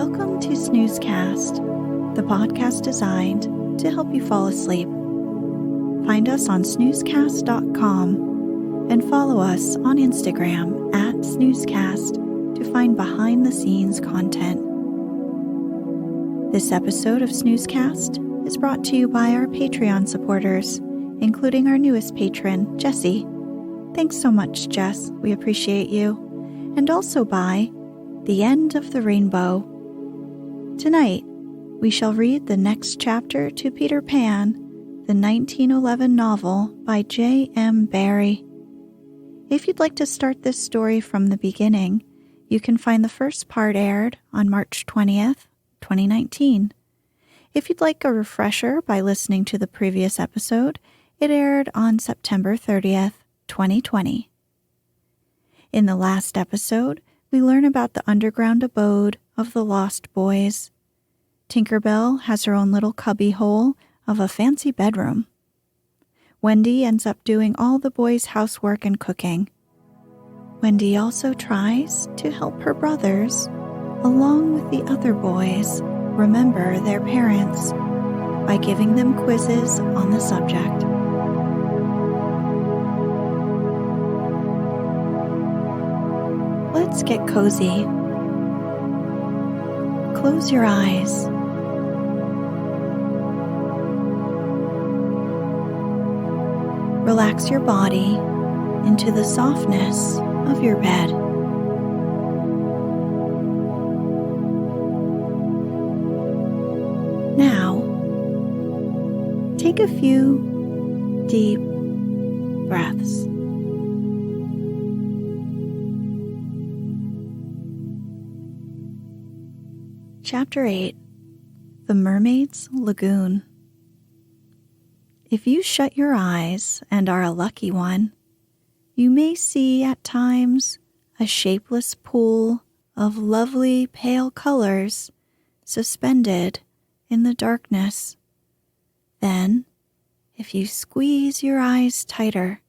Welcome to Snoozecast, the podcast designed to help you fall asleep. Find us on snoozecast.com and follow us on Instagram at Snoozecast to find behind-the-scenes content. This episode of Snoozecast is brought to you by our Patreon supporters, including our newest patron, Jessie. Thanks so much, Jess. We appreciate you. And also by The End of the Rainbow. Tonight, we shall read the next chapter to Peter Pan, the 1911 novel by J.M. Barrie. If you'd like to start this story from the beginning, you can find the first part aired on March 20th, 2019. If you'd like a refresher by listening to the previous episode, it aired on September 30th, 2020. In the last episode, we learn about the underground abode of the Lost Boys. Tinkerbell has her own little cubby hole of a fancy bedroom. Wendy ends up doing all the boys' housework and cooking. Wendy also tries to help her brothers, along with the other boys, remember their parents by giving them quizzes on the subject. Let's get cozy. Close your eyes. Relax your body into the softness of your bed. Now, take a few deep breaths. Chapter 8, The Mermaid's Lagoon. If you shut your eyes and are a lucky one, you may see at times a shapeless pool of lovely pale colors suspended in the darkness. Then, if you squeeze your eyes tighter,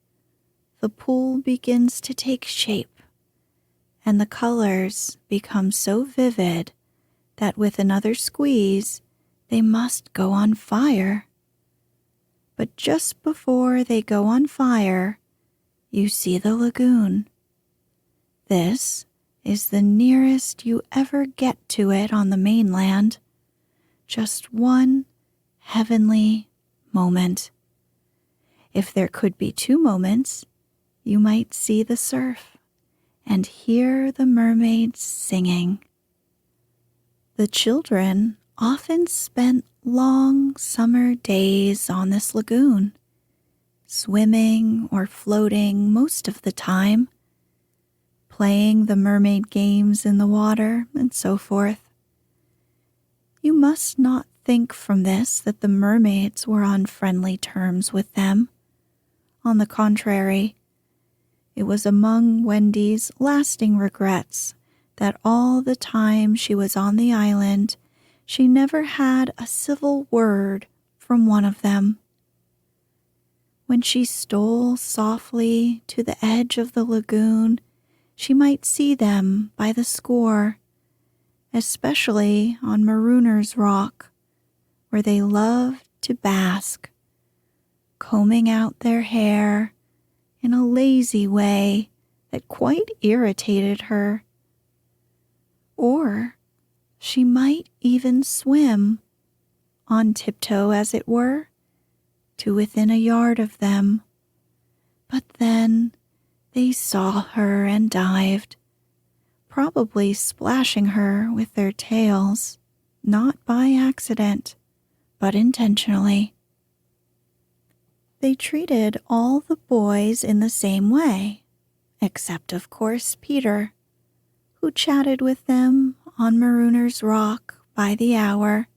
the pool begins to take shape, and the colors become so vivid that with another squeeze, they must go on fire. But just before they go on fire, you see the lagoon. This is the nearest you ever get to it on the mainland. Just one heavenly moment. If there could be two moments, you might see the surf and hear the mermaids singing. The children often spent long summer days on this lagoon, swimming or floating most of the time, playing the mermaid games in the water and so forth. You must not think from this that the mermaids were on friendly terms with them. On the contrary, it was among Wendy's lasting regrets that all the time she was on the island, she never had a civil word from one of them. When she stole softly to the edge of the lagoon, she might see them by the score, especially on Marooner's Rock, where they loved to bask, combing out their hair in a lazy way that quite irritated her. Or she might even swim, on tiptoe as it were, to within a yard of them. But then they saw her and dived, probably splashing her with their tails, not by accident, but intentionally. They treated all the boys in the same way, except of course Peter, who chatted with them on Marooner's Rock by the hour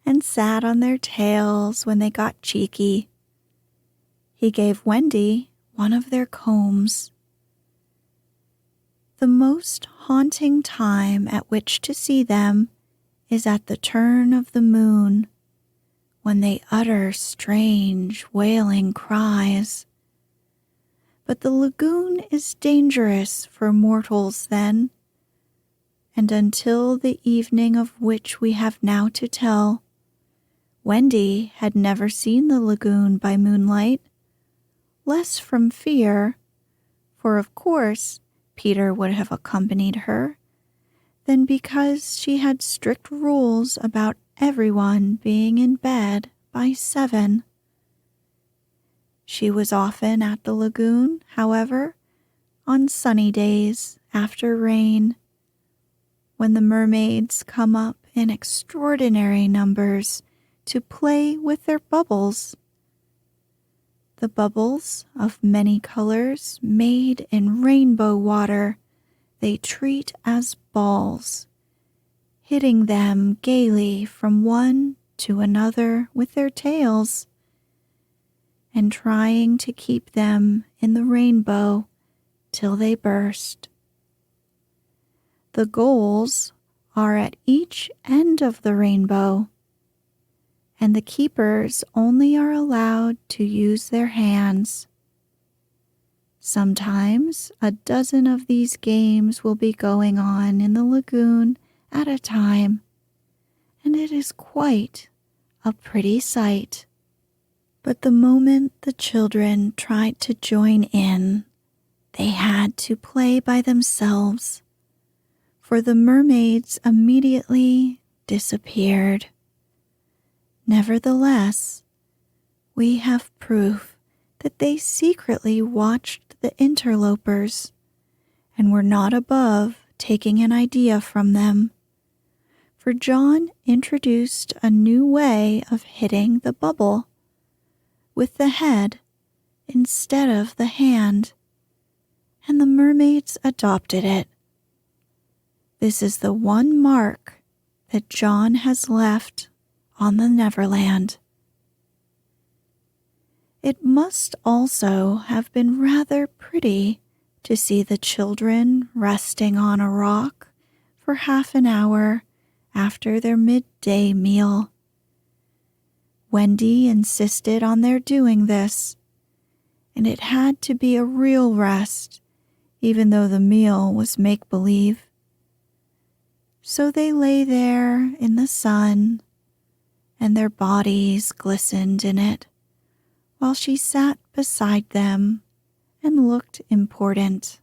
and sat on their tails when they got cheeky. He gave Wendy one of their combs. The most haunting time at which to see them is at the turn of the moon, when they utter strange, wailing cries. But the lagoon is dangerous for mortals then, and until the evening of which we have now to tell, Wendy had never seen the lagoon by moonlight, less from fear, for of course Peter would have accompanied her, than because she had strict rules about everyone being in bed by 7. She was often at the lagoon, however, on sunny days after rain, when the mermaids come up in extraordinary numbers to play with their bubbles. The bubbles of many colors made in rainbow water they treat as balls, hitting them gaily from one to another with their tails, and trying to keep them in the rainbow till they burst. The goals are at each end of the rainbow, and the keepers only are allowed to use their hands. Sometimes a dozen of these games will be going on in the lagoon at a time, and it is quite a pretty sight. But the moment the children tried to join in, they had to play by themselves, for the mermaids immediately disappeared. Nevertheless, we have proof that they secretly watched the interlopers and were not above taking an idea from them, for John introduced a new way of hitting the bubble, with the head instead of the hand, and the mermaids adopted it. This is the one mark that John has left on the Neverland. It must also have been rather pretty to see the children resting on a rock for half an hour after their midday meal. Wendy insisted on their doing this, and it had to be a real rest, even though the meal was make-believe. So they lay there in the sun, and their bodies glistened in it, while she sat beside them and looked important.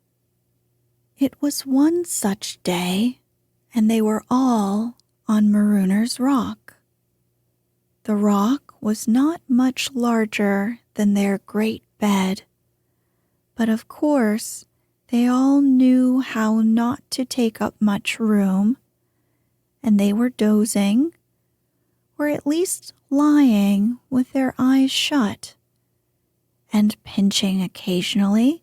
It was one such day, and they were all on Marooner's Rock. The rock was not much larger than their great bed, but of course they all knew how not to take up much room, and they were dozing, or at least lying with their eyes shut, and pinching occasionally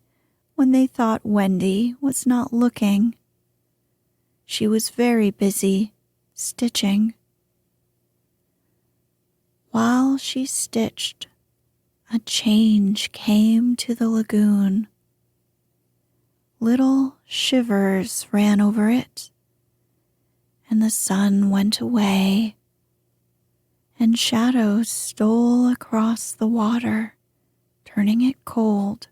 when they thought Wendy was not looking. She was very busy stitching. While she stitched, a change came to the lagoon. Little shivers ran over it, and the sun went away, and shadows stole across the water, turning it cold.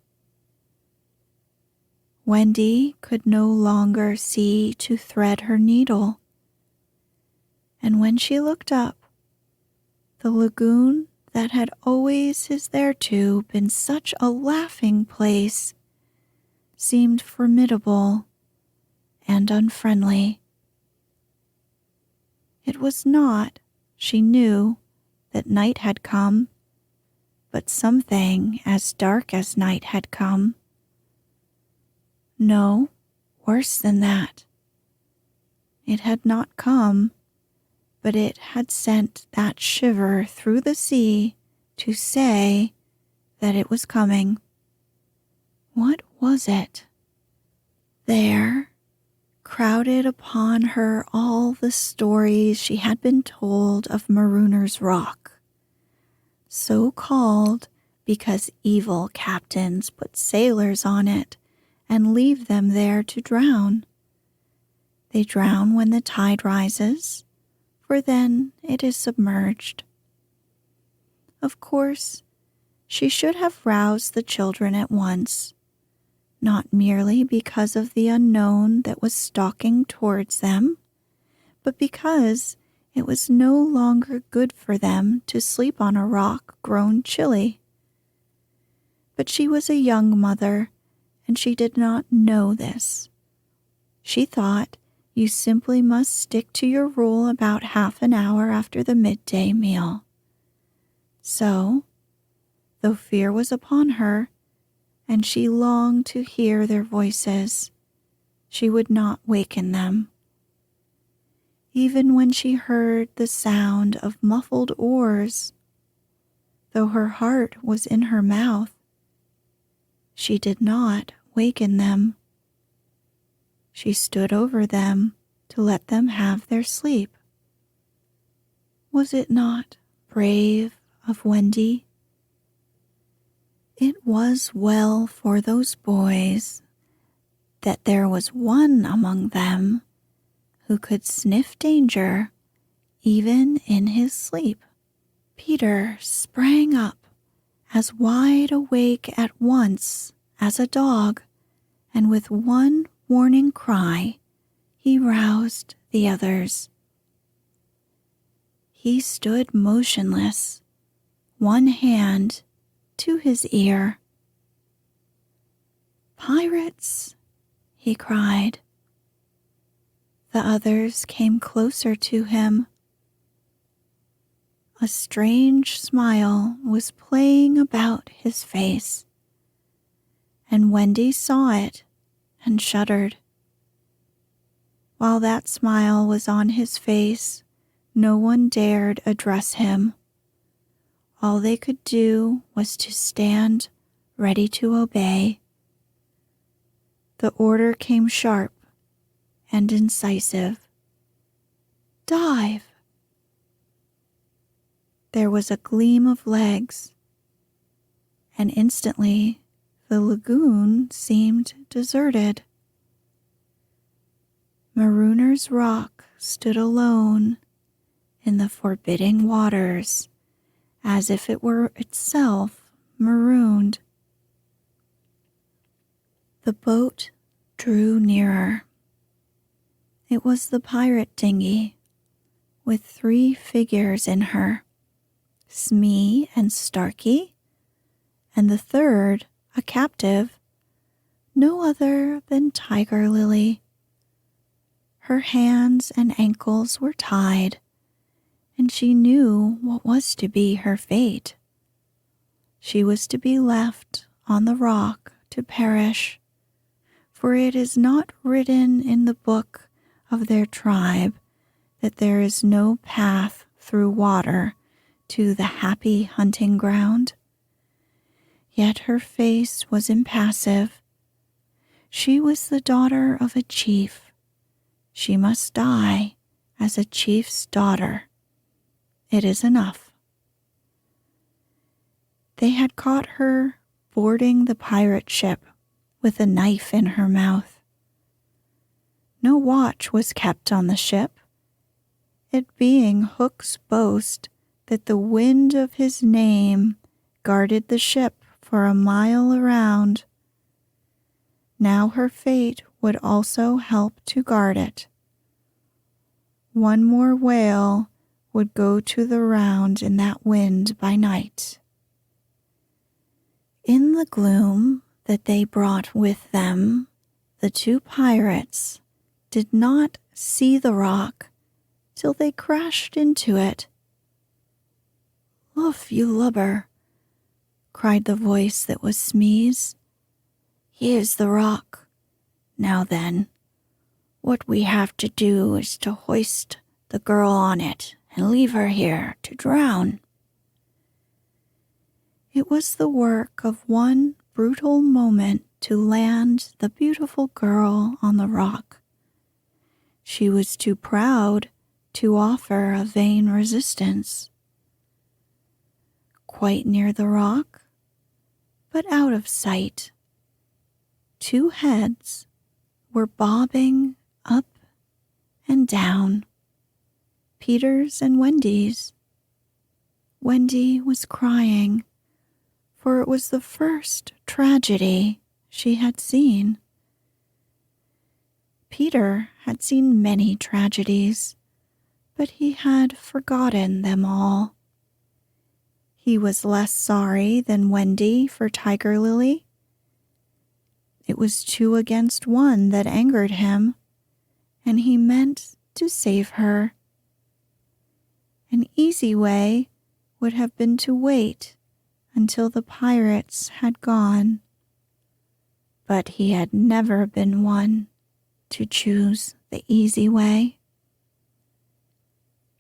Wendy could no longer see to thread her needle, and when she looked up, the lagoon that had always hitherto been such a laughing place seemed formidable and unfriendly. It was not, she knew, that night had come, but something as dark as night had come. No, worse than that. It had not come, but it had sent that shiver through the sea to say that it was coming. What was it? There, crowded upon her all the stories she had been told of Marooner's Rock, so called because evil captains put sailors on it and leave them there to drown. They drown when the tide rises, for then it is submerged. Of course, she should have roused the children at once, not merely because of the unknown that was stalking towards them, but because it was no longer good for them to sleep on a rock grown chilly. But she was a young mother, and she did not know this. She thought you simply must stick to your rule about half an hour after the midday meal. So, though fear was upon her, and she longed to hear their voices, she would not waken them. Even when she heard the sound of muffled oars, though her heart was in her mouth, she did not waken them. She stood over them to let them have their sleep. Was it not brave of Wendy? It was well for those boys that there was one among them who could sniff danger even in his sleep. Peter sprang up, as wide awake at once as a dog, and with one warning cry, he roused the others. He stood motionless, one hand to his ear. "Pirates!" he cried. The others came closer to him. A strange smile was playing about his face, and Wendy saw it and shuddered. While that smile was on his face, no one dared address him. All they could do was to stand ready to obey. The order came sharp and incisive. "Dive!" There was a gleam of legs, and instantly the lagoon seemed deserted. Marooner's Rock stood alone in the forbidding waters, as if it were itself marooned. The boat drew nearer. It was the pirate dinghy, with 3 figures in her, Smee and Starkey, and the third, a captive, no other than Tiger Lily. Her hands and ankles were tied, and she knew what was to be her fate. She was to be left on the rock to perish, for it is not written in the book of their tribe that there is no path through water to the happy hunting ground. Yet her face was impassive. She was the daughter of a chief. She must die as a chief's daughter. It is enough. They had caught her boarding the pirate ship with a knife in her mouth. No watch was kept on the ship, it being Hook's boast that the wind of his name guarded the ship for a mile around. Now her fate would also help to guard it. One more whale would go to the round in that wind by night. In the gloom that they brought with them, the 2 pirates did not see the rock till they crashed into it. "Luff, you lubber!" cried the voice that was Smee's. "Here's the rock. Now then, what we have to do is to hoist the girl on it and leave her here to drown." It was the work of one brutal moment to land the beautiful girl on the rock. She was too proud to offer a vain resistance. Quite near the rock, but out of sight, 2 heads were bobbing up and down, Peter's and Wendy's. Wendy was crying, for it was the first tragedy she had seen. Peter had seen many tragedies, but he had forgotten them all. He was less sorry than Wendy for Tiger Lily. It was 2 against 1 that angered him, and he meant to save her. An easy way would have been to wait until the pirates had gone, but he had never been one to choose the easy way.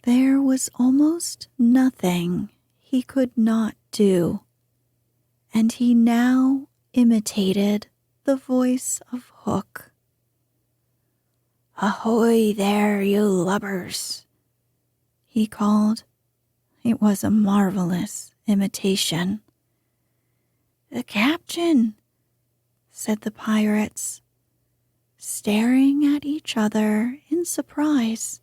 There was almost nothing he could not do, and he now imitated the voice of Hook. "Ahoy there, you lubbers," he called. It was a marvelous imitation. "The captain," said the pirates, staring at each other in surprise.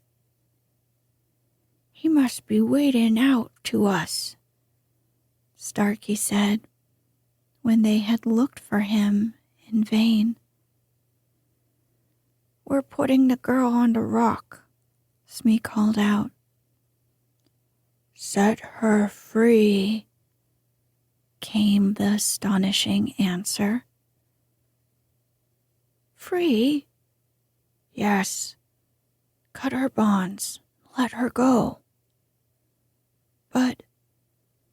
"He must be wading out to us," Starkey said, when they had looked for him in vain. "We're putting the girl on the rock," Smee called out. "Set her free," came the astonishing answer. "Free?" "Yes. Cut her bonds. Let her go." "But,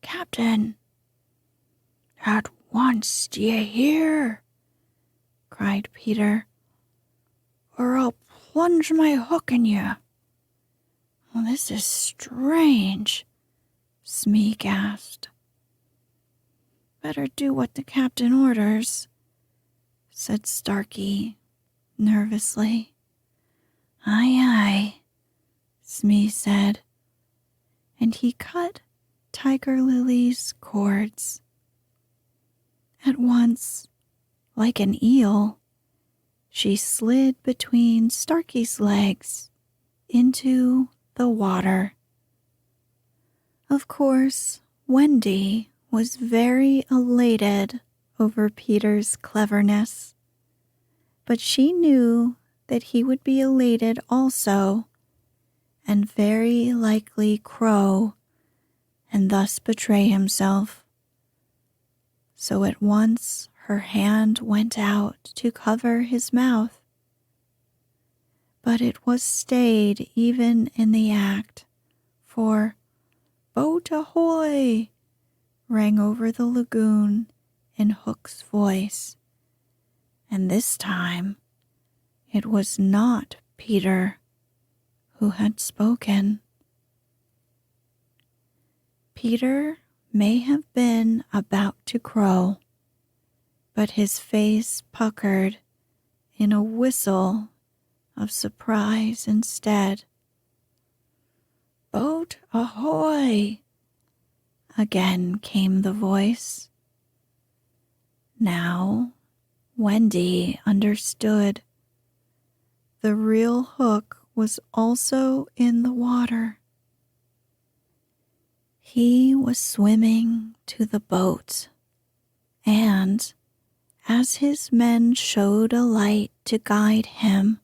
Captain—" "At once, d'ye hear?" cried Peter, "or I'll plunge my hook in you." "This is strange," Smee gasped. "Better do what the captain orders," said Starkey nervously. "Aye, aye," Smee said, and he cut Tiger Lily's cords. At once, like an eel, she slid between Starkey's legs into the water. Of course, Wendy was very elated over Peter's cleverness, but she knew that he would be elated also, and very likely crow, and thus betray himself. So at once her hand went out to cover his mouth, but it was stayed even in the act, for "Boat ahoy!" rang over the lagoon in Hook's voice, and this time it was not Peter who had spoken. Peter may have been about to crow, but his face puckered in a whistle of surprise instead. "Boat ahoy!" again came the voice. Now Wendy understood. The real Hook was also in the water. He was swimming to the boat, and as his men showed a light to guide him,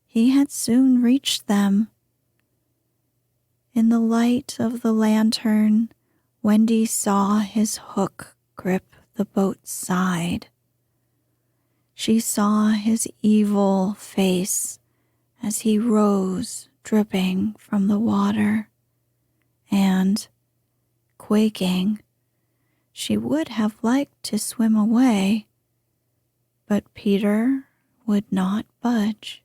he had soon reached them. In the light of the lantern, Wendy saw his hook grip the boat's side. She saw his evil face as he rose dripping from the water, and, quaking, she would have liked to swim away, but Peter would not budge.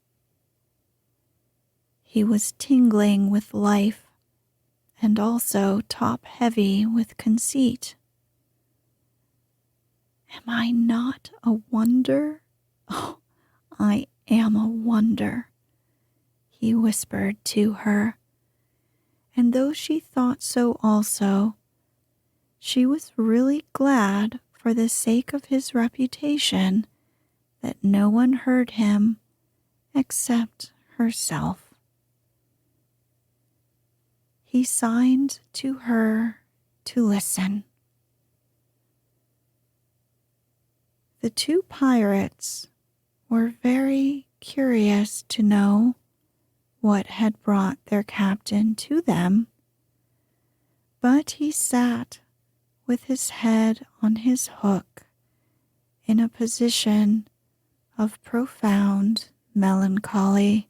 He was tingling with life and also top-heavy with conceit. "Am I not a wonder? Oh, I am a wonder," he whispered to her, and though she thought so also, she was really glad for the sake of his reputation that no one heard him except herself. He signed to her to listen. The two pirates were very curious to know what had brought their captain to them, but he sat with his head on his hook in a position of profound melancholy.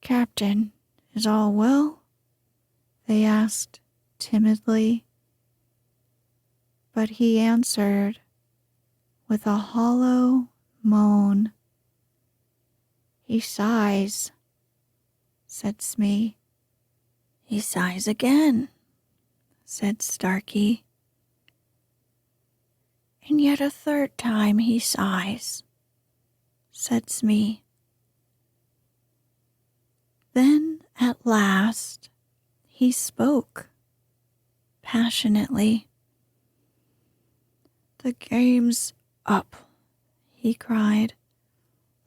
"Captain, is all well?" they asked timidly, but he answered with a hollow moan. "He sighs," said Smee. "He sighs again," said Starkey. "And yet a third time he sighs," said Smee. Then at last he spoke passionately. "The game's up," he cried.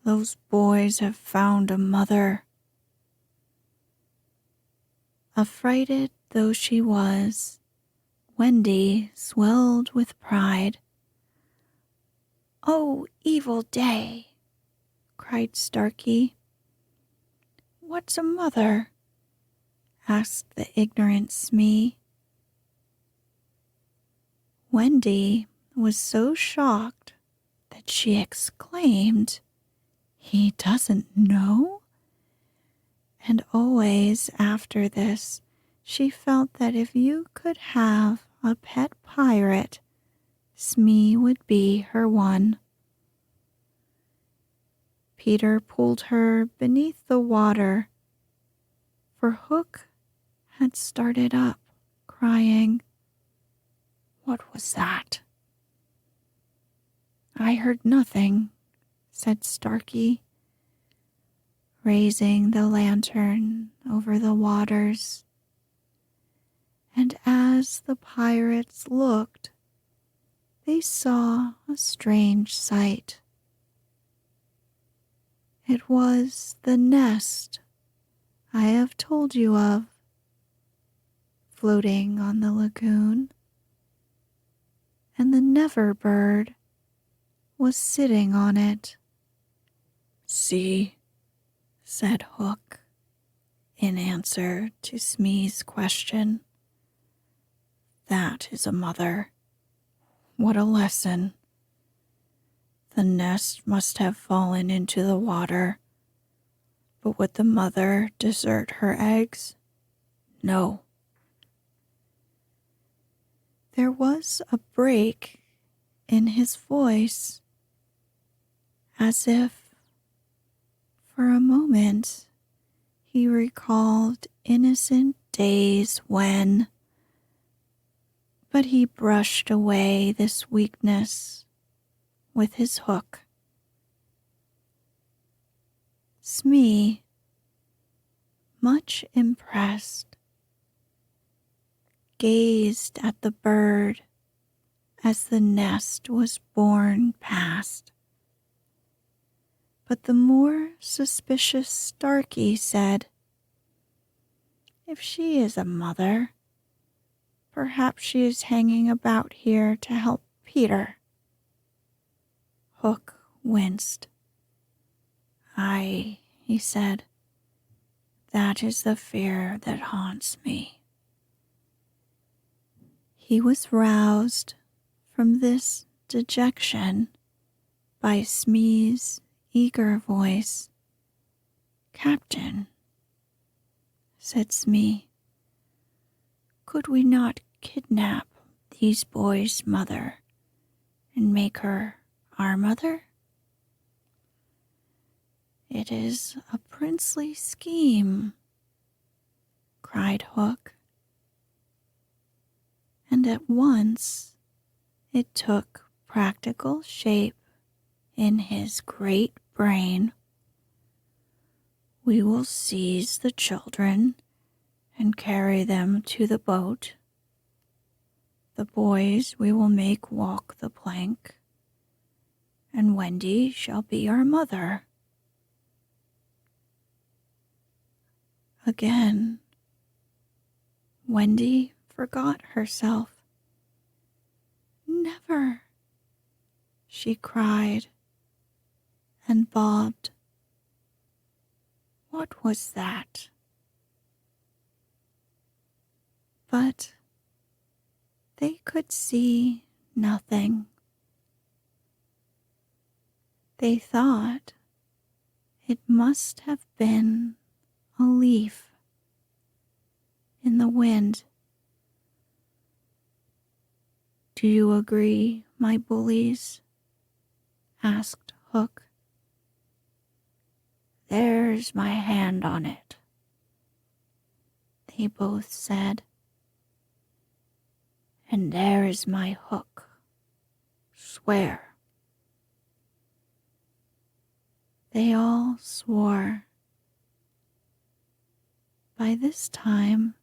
"Those boys have found a mother." Affrighted though she was, Wendy swelled with pride. "Oh, evil day!" cried Starkey. "What's a mother?" asked the ignorant Smee. Wendy was so shocked that she exclaimed, "He doesn't know?" And always after this, she felt that if you could have a pet pirate, Smee would be her one. Peter pulled her beneath the water, for Hook had started up, crying, "What was that?" "I heard nothing," said Starkey, raising the lantern over the waters. And as the pirates looked, they saw a strange sight. It was the nest I have told you of, floating on the lagoon, and the Never Bird was sitting on it. "See," said Hook, in answer to Smee's question. "That is a mother. What a lesson! The nest must have fallen into the water, but would the mother desert her eggs? No." There was a break in his voice, as if, for a moment, he recalled innocent days when, but he brushed away this weakness with his hook. Smee, much impressed, gazed at the bird as the nest was borne past. But the more suspicious Starkey said, "If she is a mother, perhaps she is hanging about here to help Peter." Hook winced. "Aye," he said, "that is the fear that haunts me." He was roused from this dejection by Smee's eager voice. "Captain," said Smee, "could we not kidnap these boys' mother and make her our mother?" "It is a princely scheme," cried Hook. And at once it took practical shape in his great brain. "We will seize the children and carry them to the boat. The boys we will make walk the plank, and Wendy shall be our mother." Again, Wendy forgot herself. "Never," she cried and bobbed. What was that? But they could see nothing. They thought it must have been a leaf in the wind. Do you agree, my bullies? Asked Hook. There's my hand on it, they both said. And there's my hook. Swear. They all swore. By this time,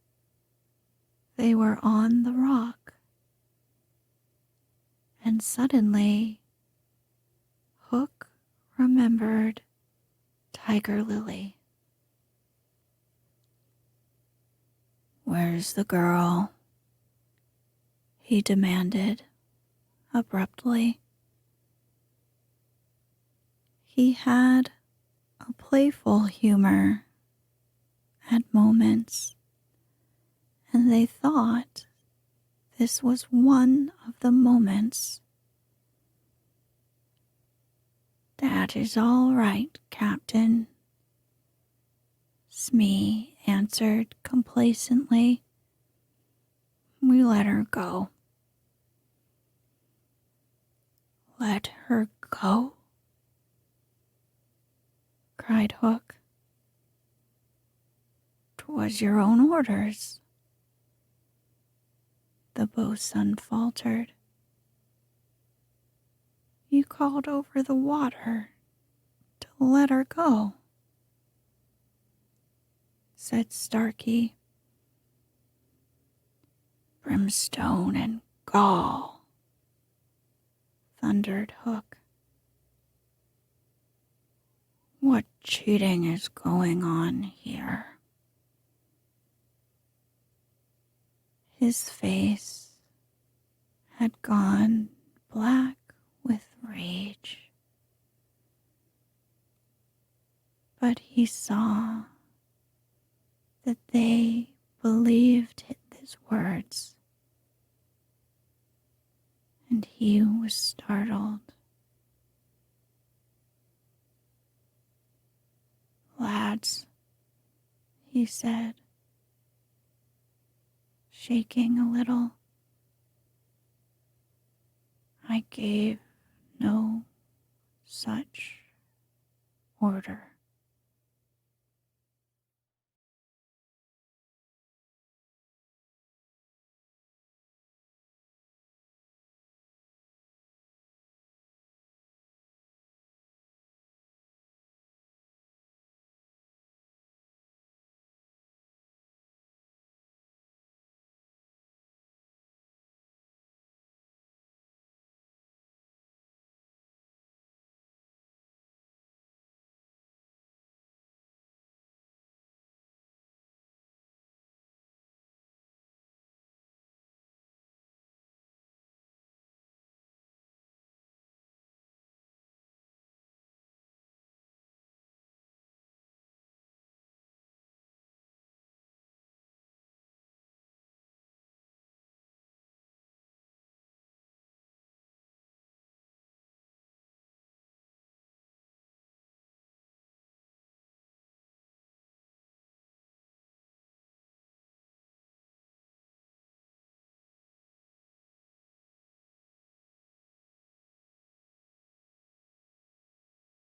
they were on the rock. And suddenly, Hook remembered Tiger Lily. Where's the girl? He demanded abruptly. He had a playful humor at moments, and they thought this was one of the moments. That is all right, Captain, Smee answered complacently. We let her go. Let her go? Cried Hook. 'Twas your own orders. The boatswain faltered. You called over the water to let her go, said Starkey. Brimstone and gall, thundered Hook. What cheating is going on here? His face had gone black with rage, but he saw that they believed his words, and he was startled. Lads, he said, shaking a little, I gave no such order.